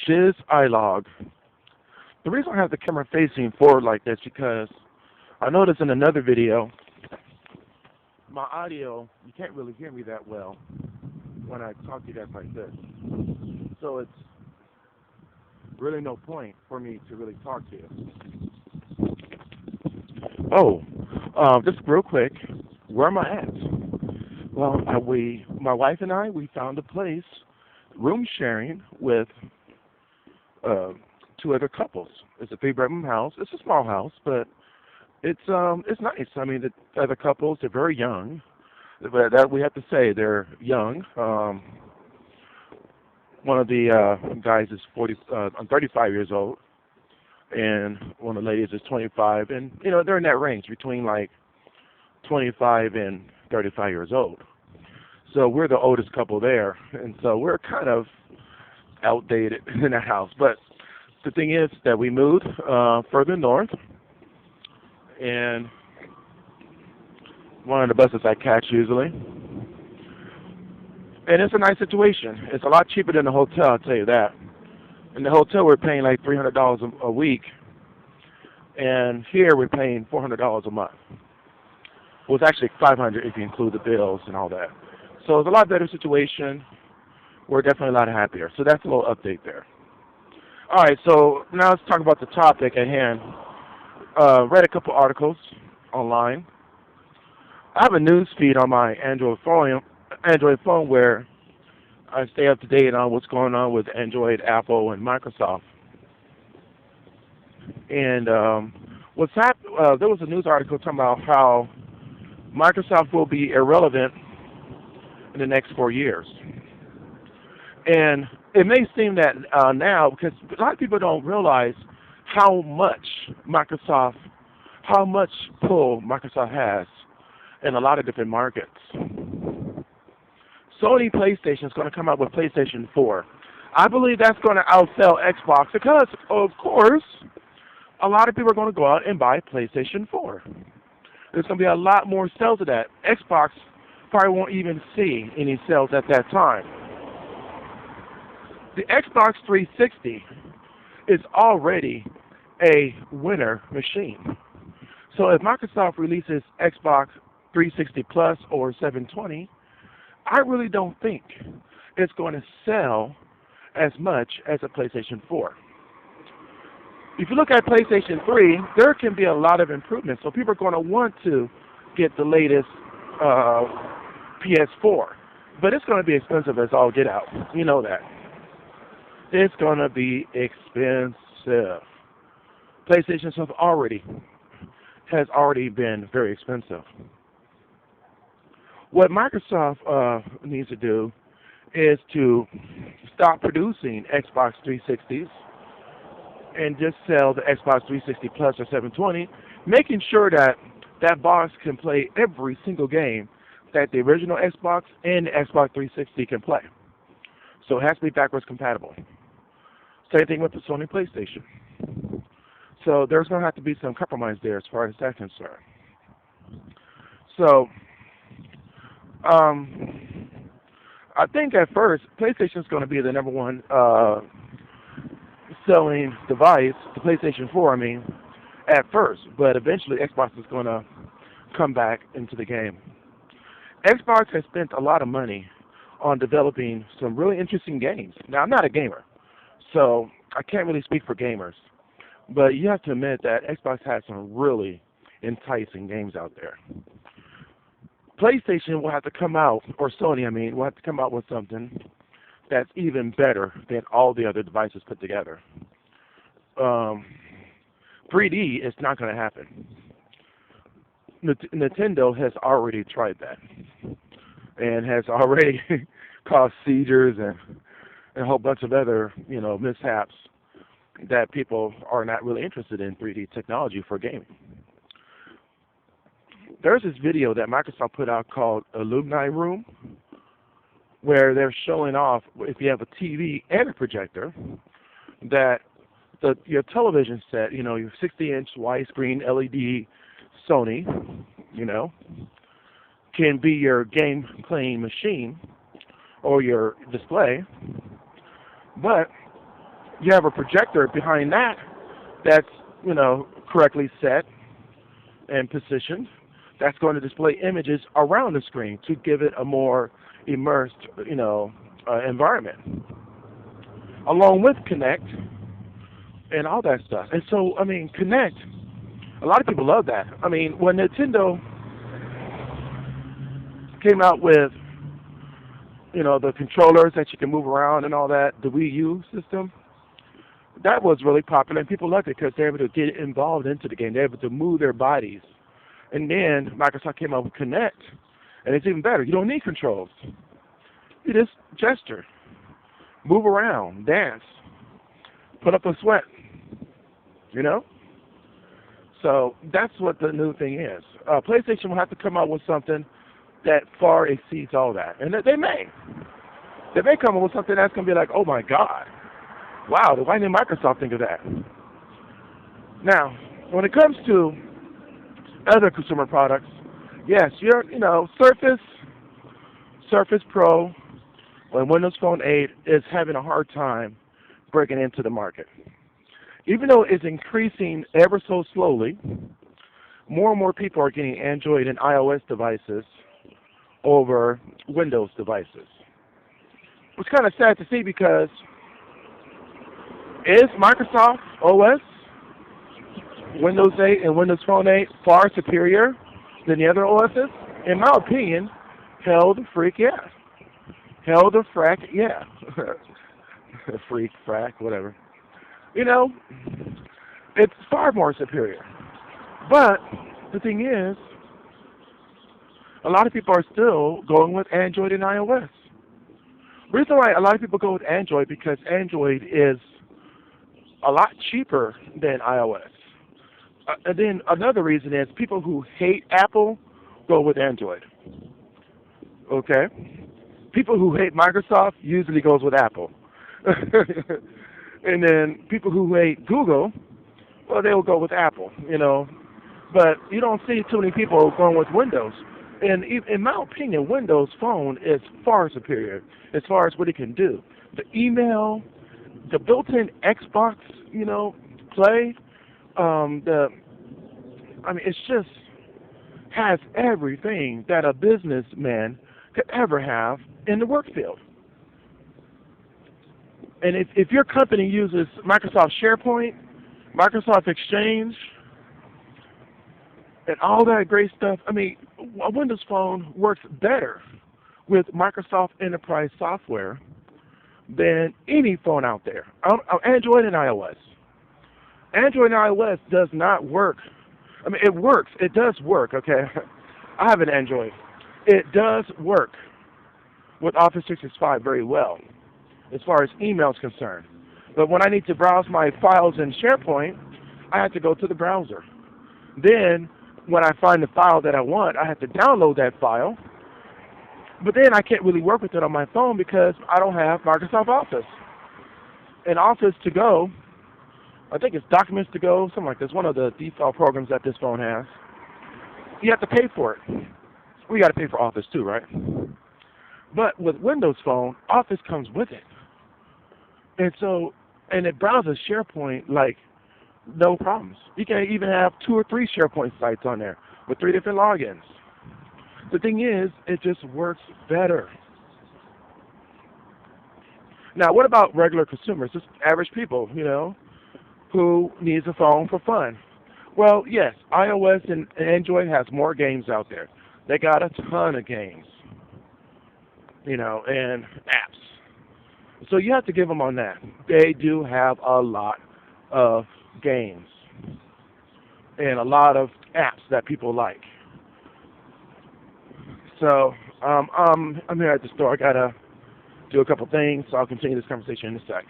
sHiZ iLog. The reason I have the camera facing forward like this because I noticed in another video my audio, you can't really hear me that well when I talk to you guys like this. So it's really no point for me to really talk to you. Oh, just real quick, where am I at? Well, my wife and I, we found a place, room sharing with two other couples. It's a 3-bedroom house. It's a small house, but it's nice. I mean, the other couples, they're very young. But that we have to say, they're young. One of the guys is 35 years old, and one of the ladies is 25, and they're in that range between like 25 and 35 years old. So we're the oldest couple there, and so we're kind of outdated in that house. But the thing is that we moved further north, and one of the buses I catch usually. And it's a nice situation. It's a lot cheaper than the hotel, I'll tell you that. In the hotel, we're paying like $300 a week, and here we're paying $400 a month. Well, it's actually $500 if you include the bills and all that. So it's a lot better situation. We're definitely a lot happier. So that's a little update there. All right, so now let's talk about the topic at hand. Read a couple articles online. I have a news feed on my Android phone where I stay up to date on what's going on with Android, Apple, and Microsoft. And there was a news article talking about how Microsoft will be irrelevant in the next 4 years. And it may seem that now, because a lot of people don't realize how much pull Microsoft has in a lot of different markets. Sony PlayStation is going to come out with PlayStation 4. I believe that's going to outsell Xbox because, of course, a lot of people are going to go out and buy PlayStation 4. There's going to be a lot more sales of that. Xbox probably won't even see any sales at that time. The Xbox 360 is already a winner machine. So if Microsoft releases Xbox 360 Plus or 720, I really don't think it's going to sell as much as a PlayStation 4. If you look at PlayStation 3, there can be a lot of improvements. So people are going to want to get the latest PS4. But it's going to be expensive as all get out. You know that. It's going to be expensive. PlayStation has already been very expensive. What Microsoft needs to do is to stop producing Xbox 360s and just sell the Xbox 360 Plus or 720, making sure that that box can play every single game that the original Xbox and the Xbox 360 can play. So it has to be backwards compatible. Same thing with the Sony PlayStation. So there's going to have to be some compromise there as far as that's concerned. So I think at first PlayStation is going to be the number one selling device, the PlayStation 4, I mean, at first. But eventually Xbox is going to come back into the game. Xbox has spent a lot of money on developing some really interesting games. Now, I'm not a gamer, so I can't really speak for gamers. But you have to admit that Xbox has some really enticing games out there. PlayStation will have to come out, or Sony, I mean, will have to come out with something that's even better than all the other devices put together. 3D is not going to happen. Nintendo has already tried that and has already caused seizures and a whole bunch of other, mishaps that people are not really interested in 3D technology for gaming. There's this video that Microsoft put out called Alumni Room, where they're showing off, if you have a TV and a projector, that your television set, your 60-inch widescreen LED Sony, can be your game playing machine or your display, but You have a projector behind that that's, correctly set and positioned. That's going to display images around the screen to give it a more immersed, environment, along with Connect and all that stuff. And so, Connect, a lot of people love that. When Nintendo came out with, the controllers that you can move around and all that, the Wii U system, that was really popular, and people loved it because they're able to get involved into the game. They're able to move their bodies. And then Microsoft came out with Connect, and it's even better. You don't need controls. You just gesture, move around, dance, put up a sweat, So that's what the new thing is. PlayStation will have to come out with something that far exceeds all that. And they may. They may come up with something that's going to be like, oh, my God. Wow, why didn't Microsoft think of that? Now, when it comes to other consumer products, yes, Surface Pro, and Windows Phone 8 is having a hard time breaking into the market. Even though it's increasing ever so slowly, more and more people are getting Android and iOS devices over Windows devices. It's kind of sad to see because is Microsoft OS, Windows 8 and Windows Phone 8 far superior than the other OSs? In my opinion, hell the freak, yeah. Hell the frack, yeah. Freak, frack, whatever. It's far more superior. But the thing is, a lot of people are still going with Android and iOS. The reason why a lot of people go with Android because Android is a lot cheaper than iOS. And then another reason is people who hate Apple go with Android. Okay? People who hate Microsoft usually goes with Apple. And then people who hate Google, well, they will go with Apple, But you don't see too many people going with Windows. And in my opinion, Windows Phone is far superior as far as what it can do. The email, the built-in Xbox, Play, it's just has everything that a businessman could ever have in the work field. And if your company uses Microsoft SharePoint, Microsoft Exchange, and all that great stuff, a Windows Phone works better with Microsoft Enterprise software than any phone out there. Android and iOS. Android and iOS does not work. It works. It does work, okay? I have an Android. It does work with Office 365 very well as far as email is concerned. But when I need to browse my files in SharePoint, I have to go to the browser. Then when I find the file that I want, I have to download that file. But then I can't really work with it on my phone because I don't have Microsoft Office. And Office to go, I think it's Documents to go, something like this, one of the default programs that this phone has. You have to pay for it. We got to pay for Office too, right? But with Windows Phone, Office comes with it. And it browses SharePoint like no problems. You can even have 2 or 3 SharePoint sites on there with 3 different logins. The thing is, it just works better. Now, what about regular consumers, just average people, who needs a phone for fun? Well, yes, iOS and Android has more games out there. They got a ton of games, and apps. So you have to give them on that. They do have a lot of games and a lot of apps that people like. So I'm here at the store. I gotta do a couple things, so I'll continue this conversation in a sec.